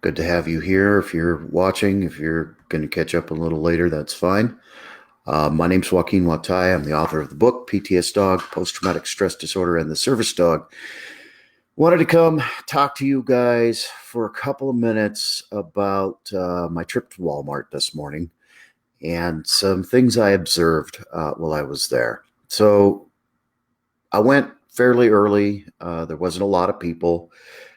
Good to have you here. If you're watching, if you're going to catch up a little later, that's fine. My name's Joaquin Watai. I'm the author of the book, PTS Dog, Post Traumatic Stress Disorder, and the Service Dog. Wanted to come talk to you guys for a couple of minutes about my trip to Walmart this morning and some things I observed while I was there. So I went fairly early. There wasn't a lot of people.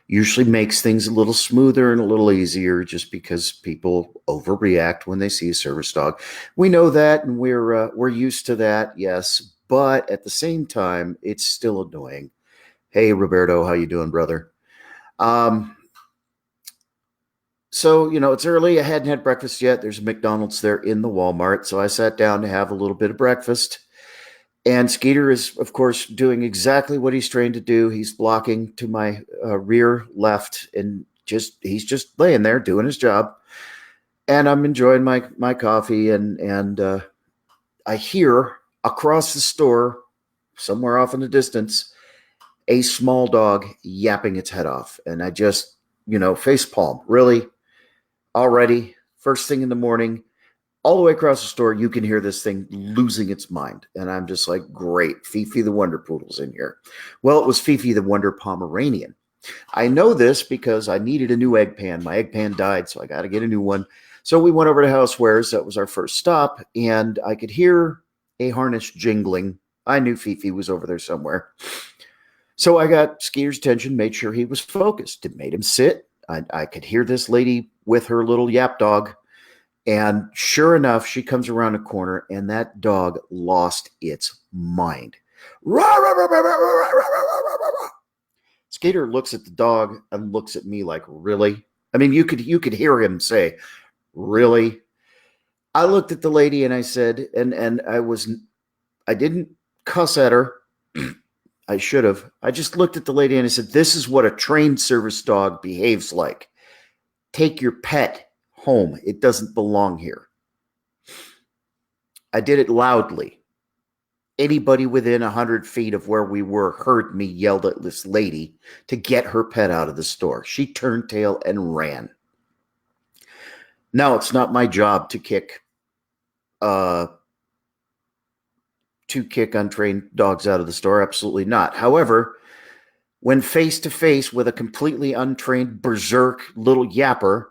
Usually makes things a little smoother and a little easier just because people overreact when they see a service dog. We know that, and we're used to that, yes. But at the same time, it's still annoying. Hey, Roberto, how you doing, brother? Um, so it's early. I hadn't had breakfast yet. There's a McDonald's there in the Walmart, so I sat down to have a little bit of breakfast. And Skeeter is, of course, doing exactly what he's trained to do. He's blocking to my rear left, and he's just laying there doing his job. And I'm enjoying my coffee, and I hear across the store, somewhere off in the distance, a small dog yapping its head off, and I just face palm. Really, already first thing in the morning, all the way across the store, you can hear this thing losing its mind. And I'm just like, great, Fifi the Wonder Poodle's in here. Well, it was Fifi the Wonder Pomeranian. I know this because I needed a new egg pan. My egg pan died, so I got to get a new one. So we went over to Housewares. That was our first stop, and I could hear a harness jingling. I knew Fifi was over there somewhere. So I got Skeeter's attention, made sure he was focused. It made him sit. I could hear this lady with her little yap dog. And sure enough, she comes around a corner, and that dog lost its mind. Skater looks at the dog and looks at me like, really? I mean, you could hear him say, really? I looked at the lady and I said, and I didn't cuss at her. I should have. I just looked at the lady and I said, this is what a trained service dog behaves like. Take your pet home. It doesn't belong here. I did it loudly. Anybody within 100 feet of where we were heard me yell at this lady to get her pet out of the store. She turned tail and ran. Now, it's not my job to kick untrained dogs out of the store. Absolutely not. However, when face to face with a completely untrained berserk little yapper,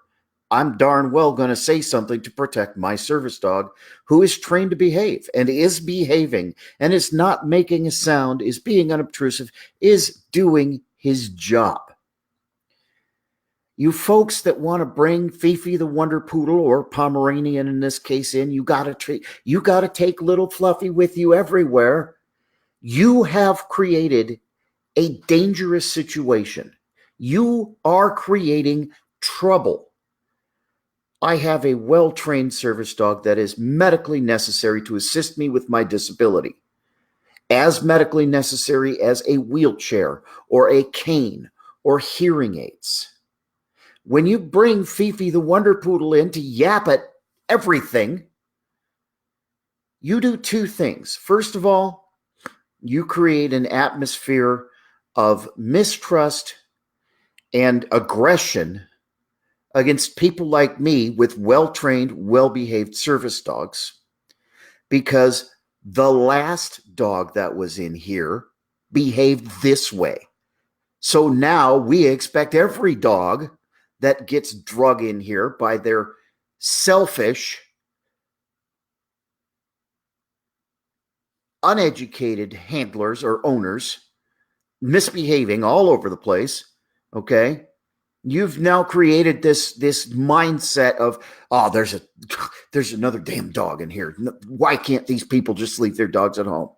I'm darn well going to say something to protect my service dog who is trained to behave and is behaving and is not making a sound, is being unobtrusive, is doing his job. You folks that want to bring Fifi the Wonder Poodle or Pomeranian in this case in, you got to take little Fluffy with you everywhere. You have created a dangerous situation. You are creating trouble. I have a well-trained service dog that is medically necessary to assist me with my disability, as medically necessary as a wheelchair or a cane or hearing aids. When you bring Fifi the Wonder Poodle in to yap at everything, you do two things. First of all, you create an atmosphere of mistrust and aggression against people like me with well-trained, well-behaved service dogs, because the last dog that was in here behaved this way. So now we expect every dog that gets drug in here by their selfish, uneducated handlers or owners misbehaving all over the place, okay? You've now created this mindset of, oh, there's another damn dog in here. Why can't these people just leave their dogs at home?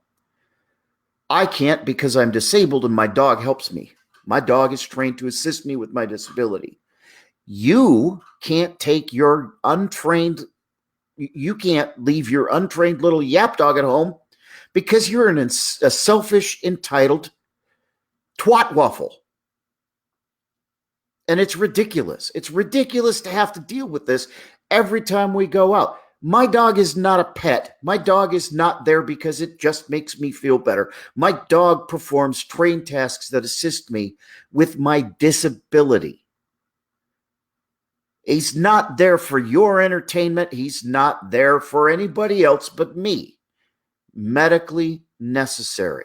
I can't because I'm disabled and my dog helps me. My dog is trained to assist me with my disability. You can't take your you can't leave your untrained little yap dog at home because you're a selfish, entitled twat waffle. And it's ridiculous. It's ridiculous to have to deal with this every time we go out. My dog is not a pet. My dog is not there because it just makes me feel better. My dog performs trained tasks that assist me with my disability. He's not there for your entertainment. He's not there for anybody else but me. Medically necessary.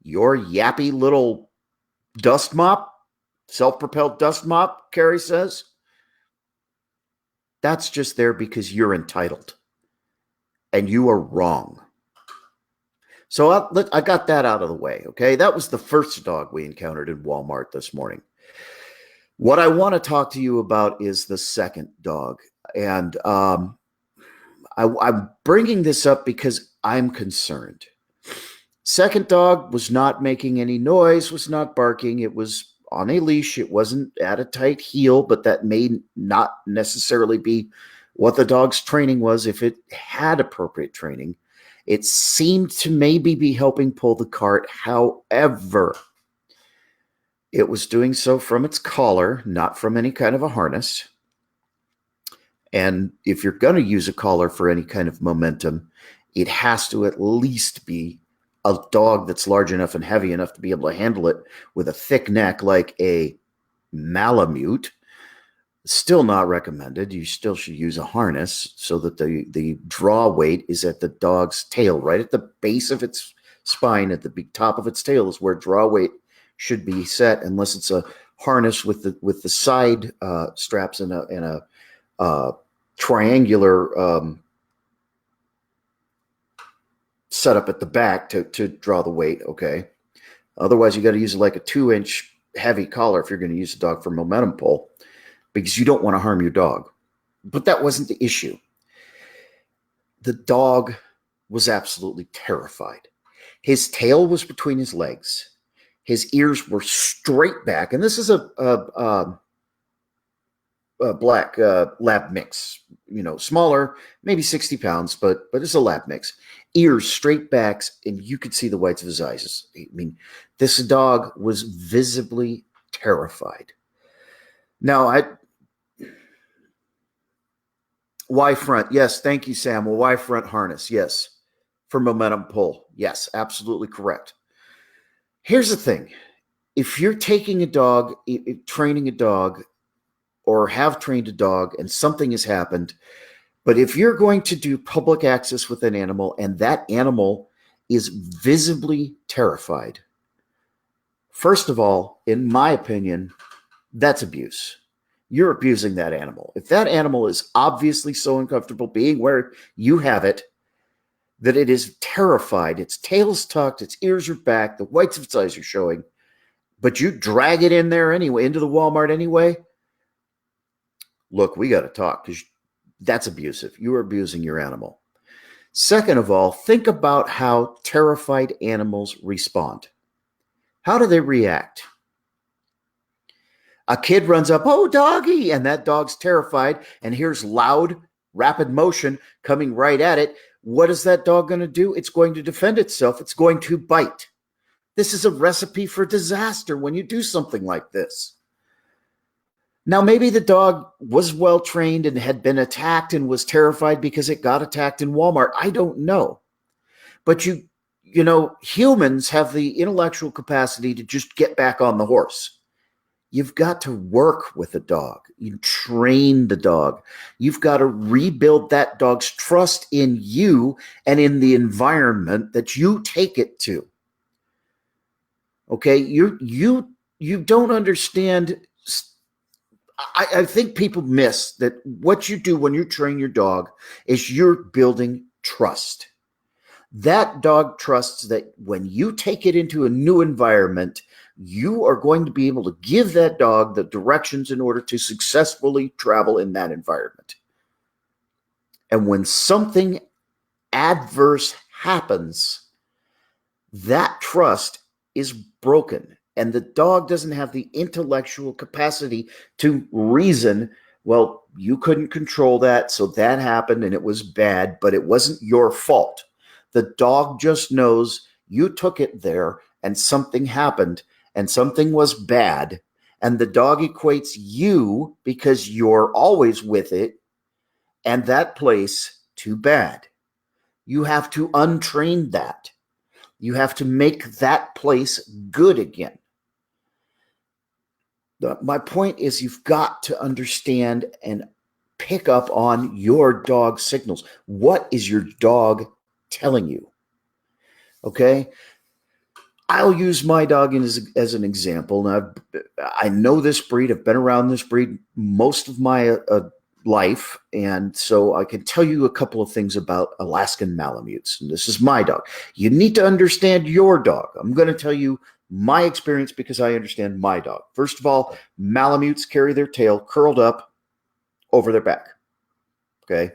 Your yappy little dust mop, self-propelled dust mop, Carrie says, that's just there because you're entitled. And you are wrong. So I got that out of the way, okay? That was the first dog we encountered in Walmart this morning. What I want to talk to you about is the second dog. And I'm bringing this up because I'm concerned. Second dog was not making any noise, was not barking. It was on a leash. It wasn't at a tight heel, but that may not necessarily be what the dog's training was if it had appropriate training. It seemed to maybe be helping pull the cart. However, it was doing so from its collar, not from any kind of a harness. And if you're going to use a collar for any kind of momentum, it has to at least be a dog that's large enough and heavy enough to be able to handle it with a thick neck like a Malamute. Still not recommended. You still should use a harness so that the draw weight is at the dog's tail, right at the base of its spine, at the top of its tail is where draw weight should be set, unless it's a harness with the side straps and a triangular setup at the back to draw the weight. Okay. Otherwise, you got to use like a 2-inch heavy collar if you're going to use a dog for momentum pull, because you don't want to harm your dog. But that wasn't the issue. The dog was absolutely terrified. His tail was between his legs. His ears were straight back. And this is a black lab mix, smaller, maybe 60 pounds, but it's a lab mix. Ears straight backs, and you could see the whites of his eyes. I mean, this dog was visibly terrified. Now, Y front, yes, thank you, Sam. A Y front harness, yes, for momentum pull, yes, absolutely correct. Here's the thing: if you're taking a dog, training a dog, or have trained a dog, and something has happened, but if you're going to do public access with an animal and that animal is visibly terrified, first of all, in my opinion, that's abuse. You're abusing that animal. If that animal is obviously so uncomfortable being where you have it, that it is terrified, its tail's tucked, its ears are back, the whites of its eyes are showing, but you drag it in there anyway, into the Walmart anyway, look, we got to talk, because that's abusive. You are abusing your animal. Second of all, think about how terrified animals respond. How do they react? A kid runs up, oh, doggy, and that dog's terrified, and here's loud, rapid motion coming right at it. What is that dog going to do? It's going to defend itself. It's going to bite. This is a recipe for disaster when you do something like this. Now, maybe the dog was well trained and had been attacked and was terrified because it got attacked in Walmart. I don't know. But humans have the intellectual capacity to just get back on the horse. You've got to work with a dog. You train the dog. You've got to rebuild that dog's trust in you and in the environment that you take it to. Okay, you don't understand. I think people miss that what you do when you train your dog is you're building trust. That dog trusts that when you take it into a new environment, you are going to be able to give that dog the directions in order to successfully travel in that environment. And when something adverse happens, that trust is broken. And the dog doesn't have the intellectual capacity to reason, well, you couldn't control that, so that happened and it was bad, but it wasn't your fault. The dog just knows you took it there and something happened and something was bad, and the dog equates you, because you're always with it, and that place to bad. You have to untrain that. You have to make that place good again. My point is you've got to understand and pick up on your dog's signals. What is your dog telling you? Okay. I'll use my dog as an example. Now, I know this breed. I've been around this breed most of my life. And so I can tell you a couple of things about Alaskan Malamutes. And this is my dog. You need to understand your dog. I'm going to tell you my experience because I understand my dog. First of all, Malamutes carry their tail curled up over their back. Okay.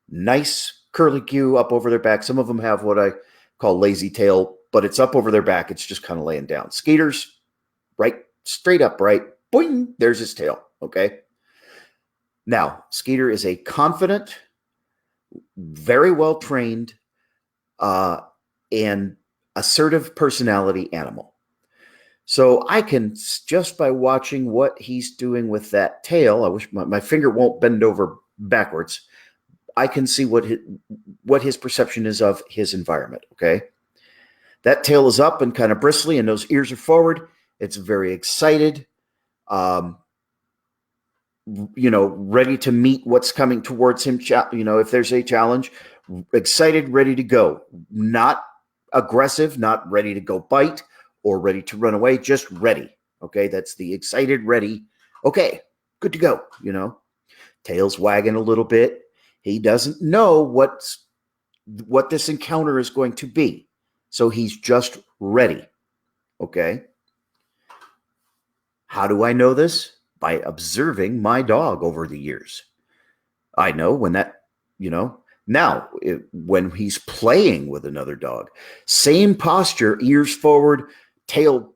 Nice curly cue up over their back. Some of them have what I call lazy tail, but it's up over their back. It's just kind of laying down. Skeeter's right, straight up, right? Boing, there's his tail. Okay. Now, Skeeter is a confident, very well trained, and assertive personality animal. So I can, just by watching what he's doing with that tail, I wish my finger won't bend over backwards. I can see what his perception is of his environment. Okay. That tail is up and kind of bristly, and those ears are forward. It's very excited, ready to meet what's coming towards him. If there's a challenge, excited, ready to go. Not aggressive, not ready to go bite or ready to run away, just ready. Okay, that's the excited, ready. Okay, good to go. Tail's wagging a little bit. He doesn't know what this encounter is going to be. So he's just ready. Okay. How do I know this? By observing my dog over the years. I know when when he's playing with another dog, same posture, ears forward, tail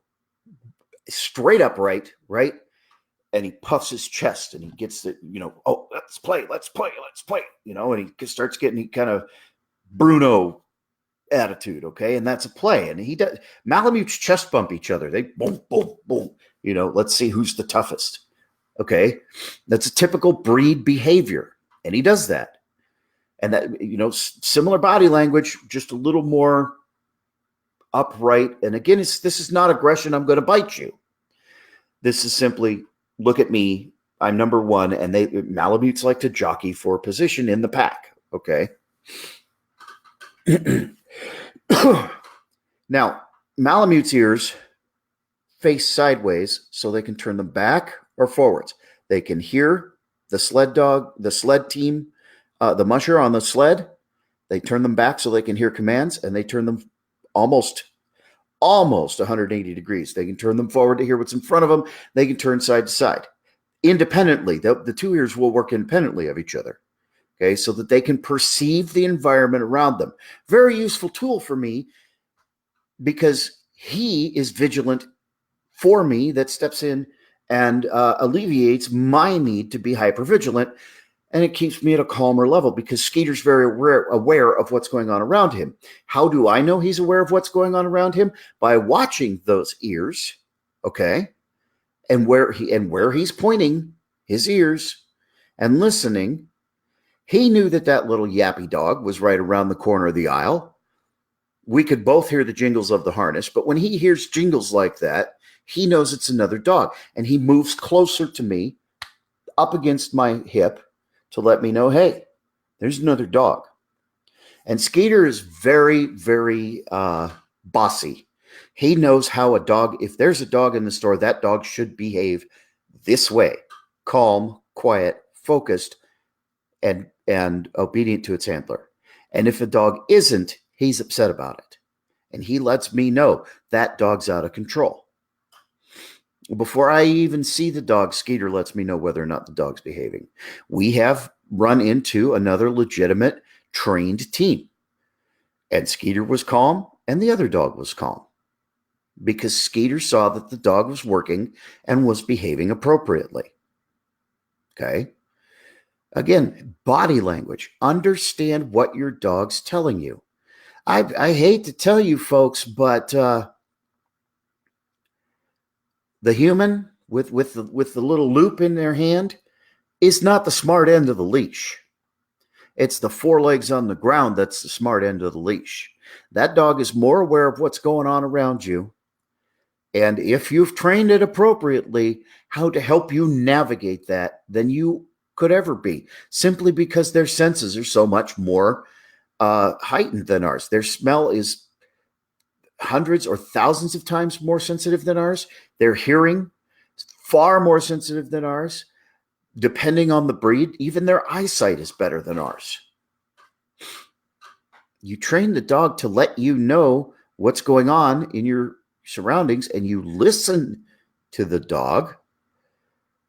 straight upright, right? And he puffs his chest and he gets the, oh, let's play. And he starts getting kind of Bruno attitude, okay? And that's a play. And he does. Malamutes chest bump each other. They boom, boom, boom. Let's see who's the toughest. Okay, that's a typical breed behavior, and he does that. And that similar body language, just a little more upright. And again, this is not aggression. I'm going to bite you. This is simply look at me. I'm number one, and Malamutes like to jockey for position in the pack. Okay. Now, Malamutes' ears face sideways so they can turn them back or forwards. They can hear the sled team, the musher on the sled. They turn them back so they can hear commands, and they turn them almost 180 degrees. They can turn them forward to hear what's in front of them. They can turn side to side independently. The two ears will work independently of each other. Okay, so that they can perceive the environment around them. Very useful tool for me because he is vigilant for me, that steps in and alleviates my need to be hypervigilant, and it keeps me at a calmer level because Skeeter's very aware of what's going on around him. How do I know he's aware of what's going on around him? By watching those ears, okay, and where he's pointing his ears and listening. He knew that little yappy dog was right around the corner of the aisle. We could both hear the jingles of the harness, but when he hears jingles like that, he knows it's another dog, and he moves closer to me, up against my hip, to let me know, hey, there's another dog. And Skeeter is very, very bossy. He knows how if there's a dog in the store, that dog should behave this way: calm, quiet, focused, and obedient to its handler. And if a dog isn't, he's upset about it. And he lets me know that dog's out of control. Before I even see the dog, Skeeter lets me know whether or not the dog's behaving. We have run into another legitimate trained team. And Skeeter was calm, and the other dog was calm. Because Skeeter saw that the dog was working and was behaving appropriately. Okay? Again, body language. Understand what your dog's telling you. I hate to tell you folks, but the human with the little loop in their hand is not the smart end of the leash. It's the forelegs on the ground that's the smart end of the leash. That dog is more aware of what's going on around you And if you've trained it appropriately, how to help you navigate that than you could ever be, simply because their senses are so much more heightened than ours. Their smell is hundreds or thousands of times more sensitive than ours. Their hearing is far more sensitive than ours. Depending on the breed, even their eyesight is better than ours. You train the dog to let you know what's going on in your surroundings, and you listen to the dog.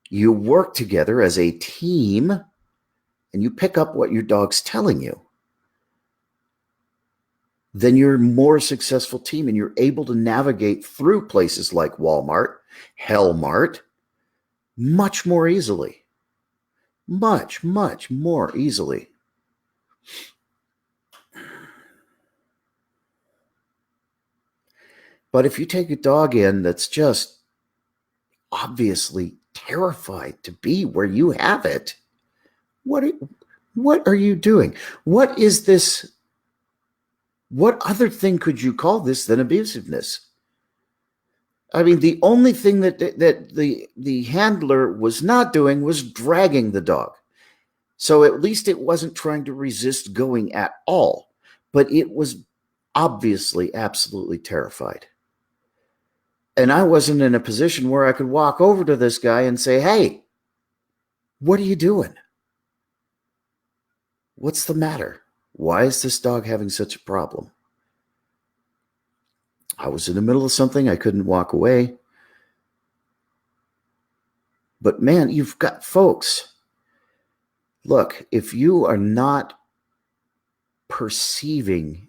You work together as a team, and you pick up what your dog's telling you. Then you're a more successful team, and you're able to navigate through places like Walmart, Hellmart, much more easily. Much, much more easily. But if you take a dog in that's just obviously terrified to be where you have it, what are you doing? What is this? What other thing could you call this than abusiveness? I mean, the only thing that the handler was not doing was dragging the dog. So at least it wasn't trying to resist going at all, but it was obviously absolutely terrified. And I wasn't in a position where I could walk over to this guy and say, hey, what are you doing? What's the matter? Why is this dog having such a problem? I was in the middle of something. I couldn't walk away. But man, you've got folks. Look, if you are not perceiving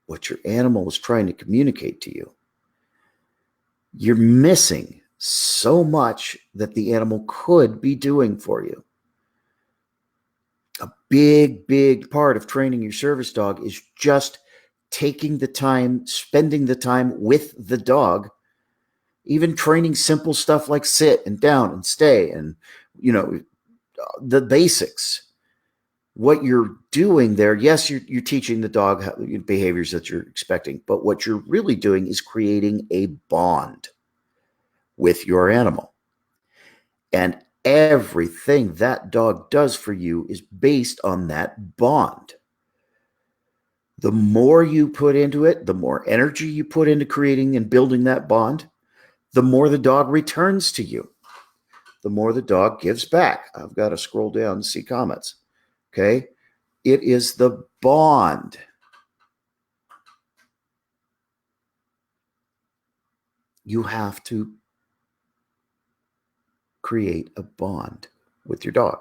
what your animal is trying to communicate to you, you're missing so much that the animal could be doing for you. A big, big part of training your service dog is just taking the time, spending the time with the dog, even training simple stuff like sit and down and stay and, the basics. What you're doing there, yes, you're teaching the dog behaviors that you're expecting, but what you're really doing is creating a bond with your animal. And everything that dog does for you is based on that bond. The more you put into it, the more energy you put into creating and building that bond, the more the dog returns to you, the more the dog gives back. I've got to scroll down and see comments. Okay. It is the bond. You have to create a bond with your dog.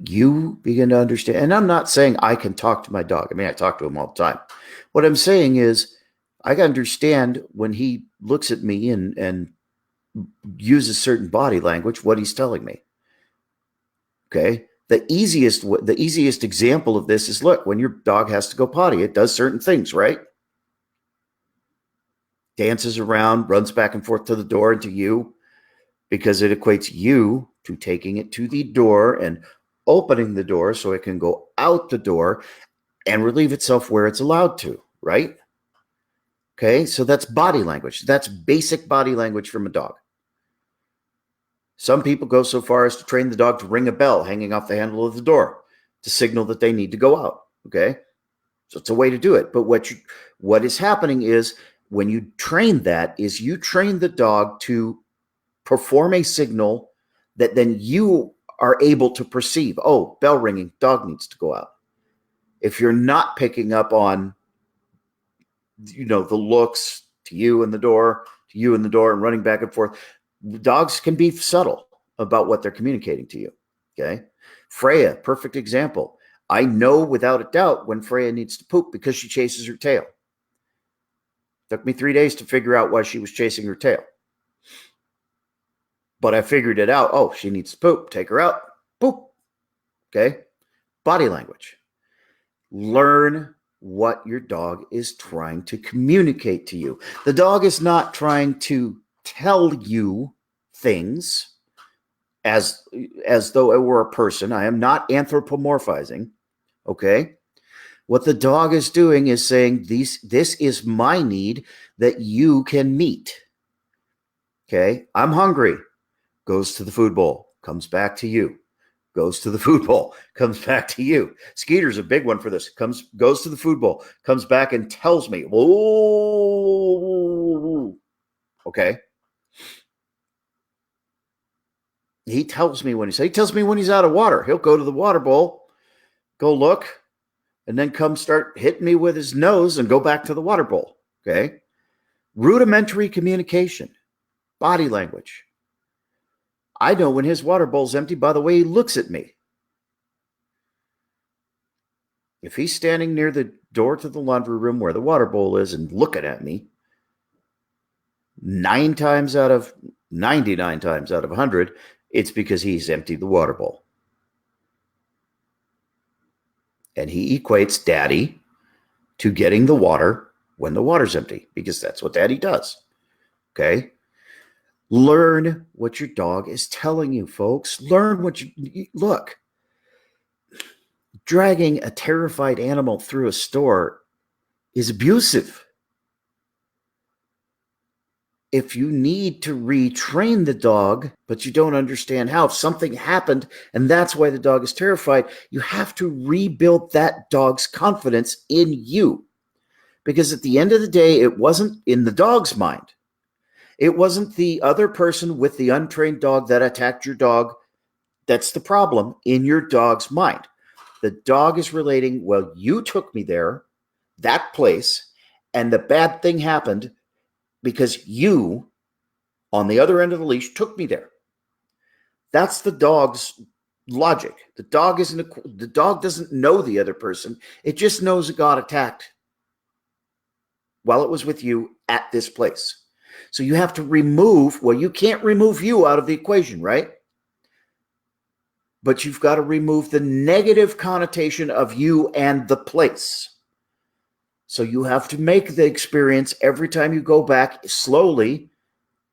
You begin to understand, and I'm not saying I can talk to my dog. I mean, I talk to him all the time. What I'm saying is I can understand when he looks at me and uses certain body language, what he's telling me. Okay. The easiest example of this is, look, when your dog has to go potty, it does certain things, right? Dances around, runs back and forth to the door and to you, because it equates you to taking it to the door and opening the door so it can go out the door and relieve itself where it's allowed to, right? Okay, so that's body language. That's basic body language from a dog. Some people go so far as to train the dog to ring a bell hanging off the handle of the door to signal that they need to go out. Okay, so it's a way to do it. But what is happening is, when you train that, is you train the dog to perform a signal that then you are able to perceive. Oh, bell ringing, dog needs to go out. If you're not picking up on, the looks to you and the door, and running back and forth, dogs can be subtle about what they're communicating to you. Okay. Freya, perfect example. I know without a doubt when Freya needs to poop because she chases her tail. Took me 3 days to figure out why she was chasing her tail. But I figured it out. Oh, she needs to poop. Take her out. Poop. Okay. Body language. Learn what your dog is trying to communicate to you. The dog is not trying to tell you things as though it were a person. I am not anthropomorphizing. Okay. What the dog is doing is saying, this is my need that you can meet. Okay, I'm hungry. Goes to the food bowl, comes back to you. Goes to the food bowl, comes back to you. Skeeter's a big one for this. Goes to the food bowl, comes back and tells me, oh, okay. He tells me when he's out of water. He'll go to the water bowl, go look, and then come start hitting me with his nose and go back to the water bowl. Okay. Rudimentary communication, body language. I know when his water bowl's empty by the way he looks at me. If he's standing near the door to the laundry room where the water bowl is and looking at me, 99 times out of 100, it's because he's emptied the water bowl. And he equates daddy to getting the water when the water's empty, because that's what daddy does. Okay? Learn what your dog is telling you, folks. Learn what look. Dragging a terrified animal through a store is abusive. If you need to retrain the dog, but you don't understand how, if something happened and that's why the dog is terrified, you have to rebuild that dog's confidence in you. Because at the end of the day, it wasn't in the dog's mind. It wasn't the other person with the untrained dog that attacked your dog. That's the problem in your dog's mind. The dog is relating, well, you took me there, that place, and the bad thing happened because you, on the other end of the leash, took me there. That's the dog's logic. The dog doesn't know the other person. It just knows it got attacked while it was with you at this place. So you have to you can't remove you out of the equation, right? But you've got to remove the negative connotation of you and the place. So you have to make the experience every time you go back slowly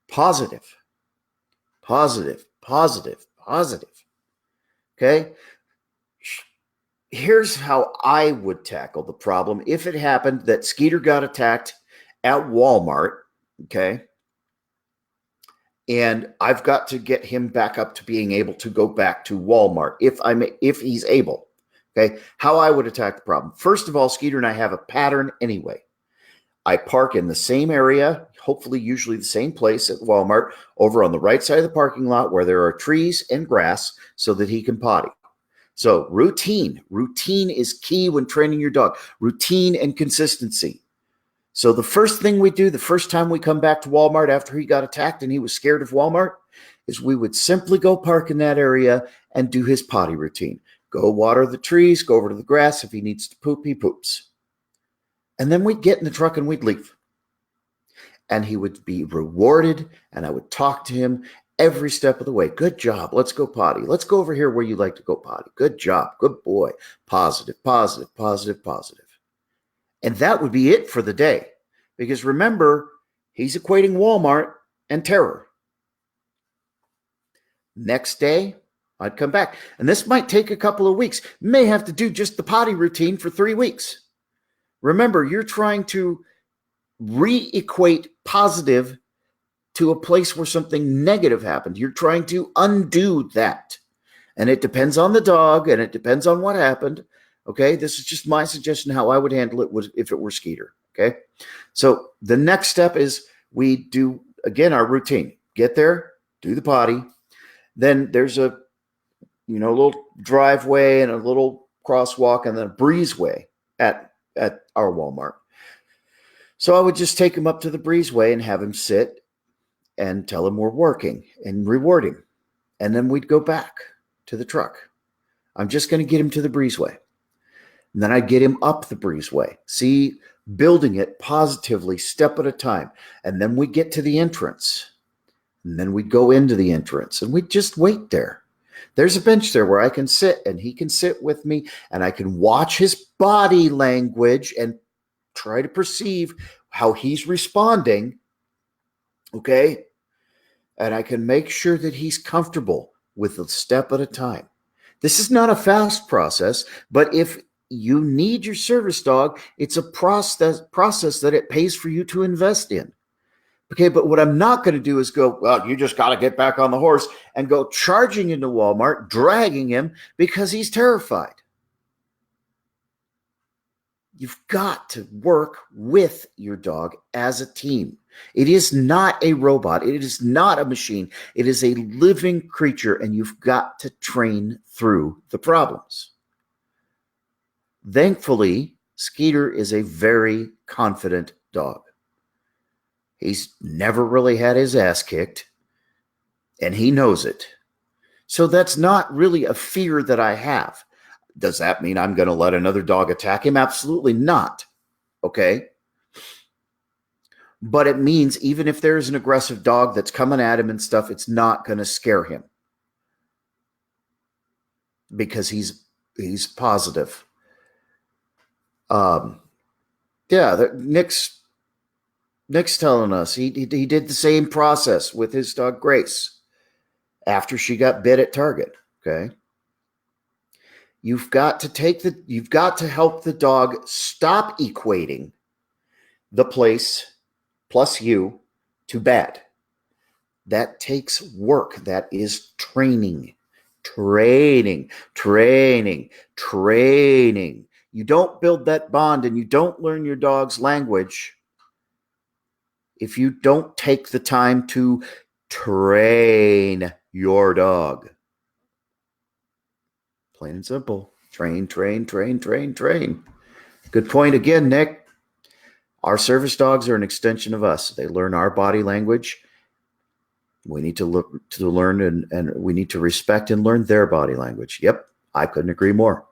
positive, positive, positive, positive. Okay? Here's how I would tackle the problem if it happened that Skeeter got attacked at Walmart. Okay? And I've got to get him back up to being able to go back to Walmart if he's able. Okay, how I would attack the problem. First of all, Skeeter and I have a pattern anyway. I park in the same area, hopefully usually the same place at Walmart, over on the right side of the parking lot where there are trees and grass so that he can potty. So routine is key when training your dog. Routine and consistency. So the first thing we do, the first time we come back to Walmart after he got attacked and he was scared of Walmart, is we would simply go park in that area and do his potty routine. Go water the trees, go over to the grass. If he needs to poop, he poops. And then we'd get in the truck and we'd leave. And he would be rewarded, and I would talk to him every step of the way. Good job. Let's go potty. Let's go over here where you like to go potty. Good job. Good boy. Positive, positive, positive, positive. And that would be it for the day. Because remember, he's equating Walmart and terror. Next day, I'd come back. And this might take a couple of weeks. May have to do just the potty routine for 3 weeks. Remember, you're trying to re-equate positive to a place where something negative happened. You're trying to undo that. And it depends on the dog, and it depends on what happened. Okay, this is just my suggestion how I would handle it if it were Skeeter. Okay, so the next step is we do, again, our routine. Get there, do the potty. Then there's a little driveway and a little crosswalk and then a breezeway at our Walmart. So I would just take him up to the breezeway and have him sit and tell him we're working and reward him. And then we'd go back to the truck. I'm just going to get him to the breezeway. And then I'd get him up the breezeway. See, building it positively, step at a time. And then we get to the entrance. And then we'd go into the entrance and we'd just wait there. There's a bench there where I can sit and he can sit with me and I can watch his body language and try to perceive how he's responding. Okay? And I can make sure that he's comfortable with a step at a time. This is not a fast process, but if you need your service dog. It's a process that it pays for you to invest in. Okay, but what I'm not going to do is go, well, you just got to get back on the horse and go charging into Walmart, dragging him because he's terrified. You've got to work with your dog as a team. It is not a robot. It is not a machine. It is a living creature, and you've got to train through the problems. Thankfully, Skeeter is a very confident dog. He's never really had his ass kicked, and he knows it. So that's not really a fear that I have. Does that mean I'm going to let another dog attack him? Absolutely not. Okay? But it means even if there's an aggressive dog that's coming at him and stuff, it's not going to scare him because he's positive. Nick's telling us he did the same process with his dog Grace after she got bit at Target. Okay. You've got to help the dog stop equating the place plus you to bad. That takes work. That is training. You don't build that bond and you don't learn your dog's language if you don't take the time to train your dog. Plain and simple. Train. Good point again, Nick. Our service dogs are an extension of us. They learn our body language. We need to look to learn and we need to respect and learn their body language. Yep, I couldn't agree more.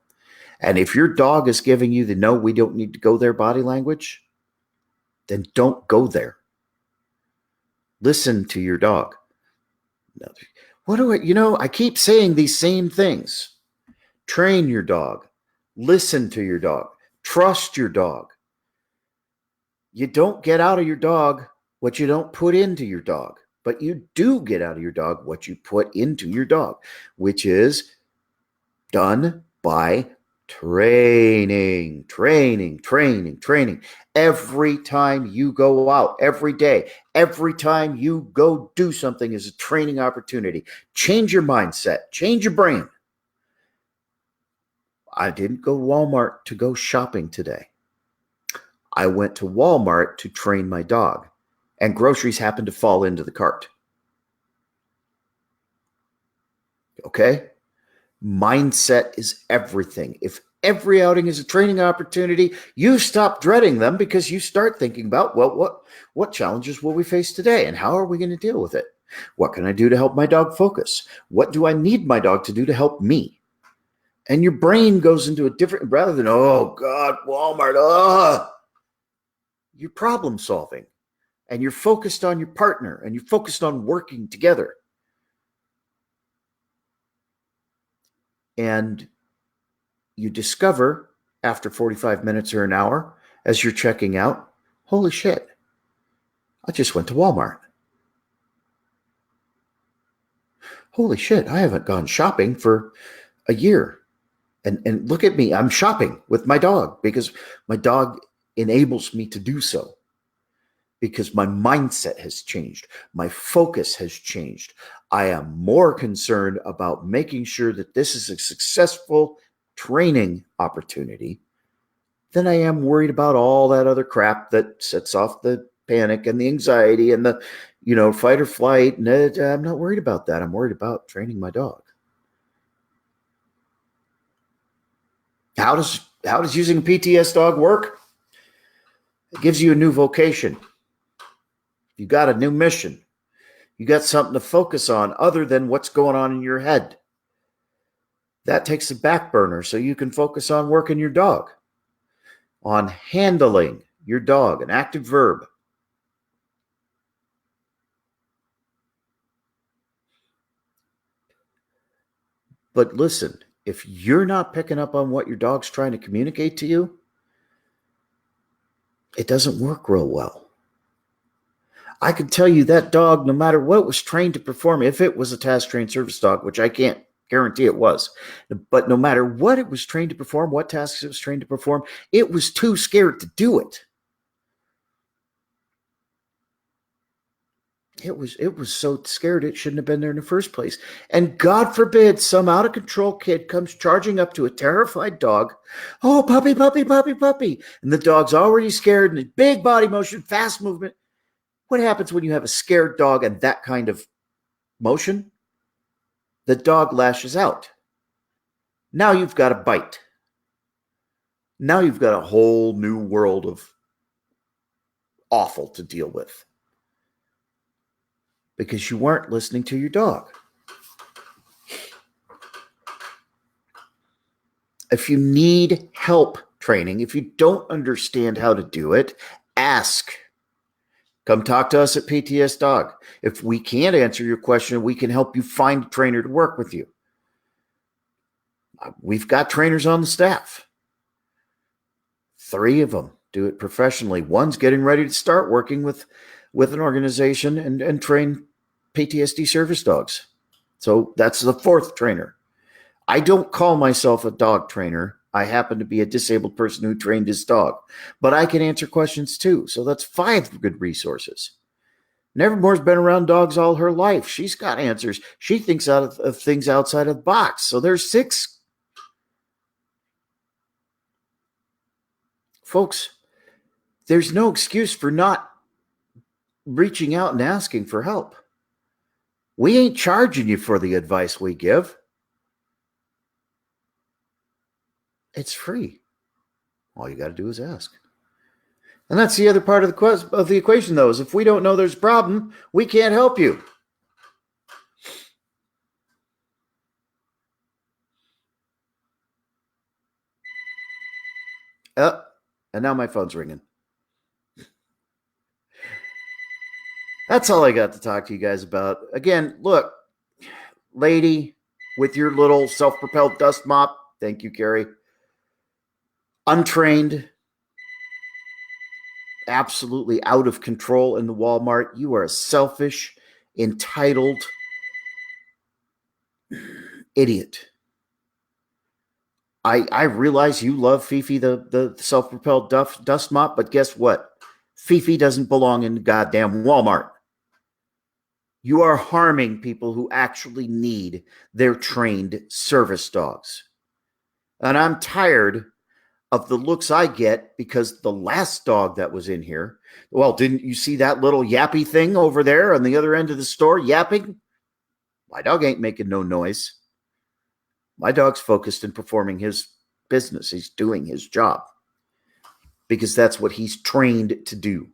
And if your dog is giving you the no, we don't need to go there body language, then don't go there. Listen to your dog. I keep saying these same things. Train your dog. Listen to your dog. Trust your dog. You don't get out of your dog what you don't put into your dog, but you do get out of your dog what you put into your dog, which is done by training. Every time you go out, every day, every time you go do something is a training opportunity. Change your mindset, change your brain. I didn't go to Walmart to go shopping today. I went to Walmart to train my dog, and groceries happened to fall into the cart. Okay? Mindset is everything. If every outing is a training opportunity, you stop dreading them because you start thinking about, well, what challenges will we face today and how are we going to deal with it? What can I do to help my dog focus? What do I need my dog to do to help me? And your brain goes into a different, rather than, oh God, Walmart, you're problem solving and you're focused on your partner and you're focused on working together. And you discover after 45 minutes or an hour as you're checking out, holy shit, I just went to Walmart. Holy shit, I haven't gone shopping for a year. And look at me, I'm shopping with my dog because my dog enables me to do so. Because my mindset has changed. My focus has changed. I am more concerned about making sure that this is a successful training opportunity than I am worried about all that other crap that sets off the panic and the anxiety and the, fight or flight. And I'm not worried about that. I'm worried about training my dog. How does using a PTS dog work? It gives you a new vocation. You got a new mission. You got something to focus on other than what's going on in your head. That takes a back burner so you can focus on working your dog, on handling your dog, an active verb. But listen, if you're not picking up on what your dog's trying to communicate to you, it doesn't work real well. I can tell you that dog, no matter what it was trained to perform, if it was a task trained service dog, which I can't Guarantee it was. But no matter what it was trained to perform, what tasks it was trained to perform, it was too scared to do it. It was so scared it shouldn't have been there in the first place. And God forbid some out of control kid comes charging up to a terrified dog. Oh, puppy, puppy, puppy, puppy. And the dog's already scared and big body motion, fast movement. What happens when you have a scared dog and that kind of motion? The dog lashes out. Now you've got a bite. Now you've got a whole new world of awful to deal with because you weren't listening to your dog. If you need help training, if you don't understand how to do it, ask. Come talk to us at PTS Dog. If we can't answer your question, we can help you find a trainer to work with you. We've got trainers on the staff. 3 of them do it professionally. One's getting ready to start working with an organization and train PTSD service dogs. So that's the 4th trainer. I don't call myself a dog trainer. I happen to be a disabled person who trained his dog, but I can answer questions too. So that's 5 good resources. Nevermore's been around dogs all her life. She's got answers. She thinks out of things outside of the box. So there's 6. Folks, there's no excuse for not reaching out and asking for help. We ain't charging you for the advice we give. It's free. All you got to do is ask. And that's the other part of the equation, though, is if we don't know there's a problem, we can't help you. And now my phone's ringing. That's all I got to talk to you guys about. Again, look, lady with your little self-propelled dust mop. Thank you, Carrie. Untrained, absolutely out of control in the Walmart. You are a selfish, entitled idiot. I realize you love Fifi, the self-propelled dust mop, but guess what? Fifi doesn't belong in the goddamn Walmart. You are harming people who actually need their trained service dogs. And I'm tired of the looks I get because the last dog that was in here, well, didn't you see that little yappy thing over there on the other end of the store yapping? My dog ain't making no noise. My dog's focused in performing his business. He's doing his job because that's what he's trained to do.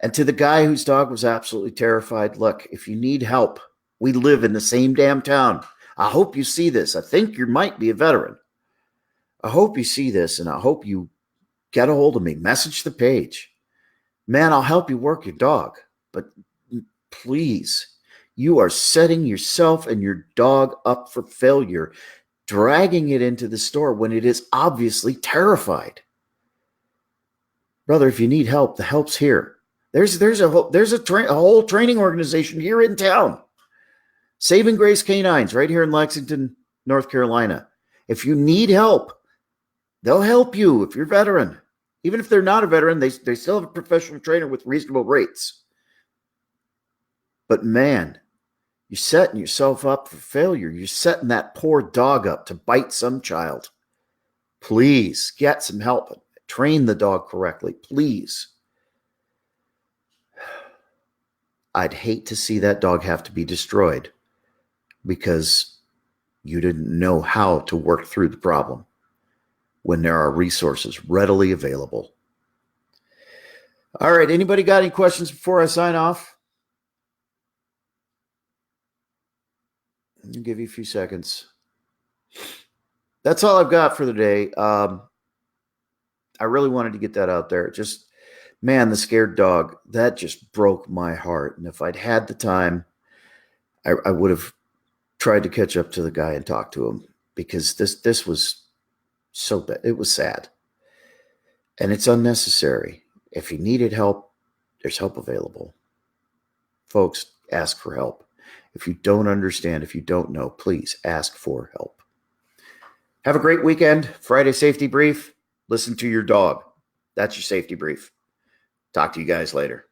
And to the guy whose dog was absolutely terrified, look, if you need help, we live in the same damn town. I hope you see this. I think you might be a veteran. I hope you see this, and I hope you get a hold of me. Message the page. Man, I'll help you work your dog. But please, you are setting yourself and your dog up for failure, dragging it into the store when it is obviously terrified. Brother, if you need help, the help's here. There's a whole training organization here in town. Saving Grace Canines right here in Lexington, North Carolina. If you need help, they'll help you if you're a veteran. Even if they're not a veteran, they still have a professional trainer with reasonable rates. But man, you're setting yourself up for failure. You're setting that poor dog up to bite some child. Please get some help. Train the dog correctly, please. I'd hate to see that dog have to be destroyed because you didn't know how to work through the problem when there are resources readily available. All right, anybody got any questions before I sign off? I'll give you a few seconds. That's all I've got for the day. I really wanted to get that out there. Just, man, the scared dog, that just broke my heart. And if I'd had the time, I would have tried to catch up to the guy and talk to him because this was so bad. It was sad. And it's unnecessary. If you needed help, there's help available. Folks, ask for help. If you don't understand, if you don't know, please ask for help. Have a great weekend. Friday safety brief. Listen to your dog. That's your safety brief. Talk to you guys later.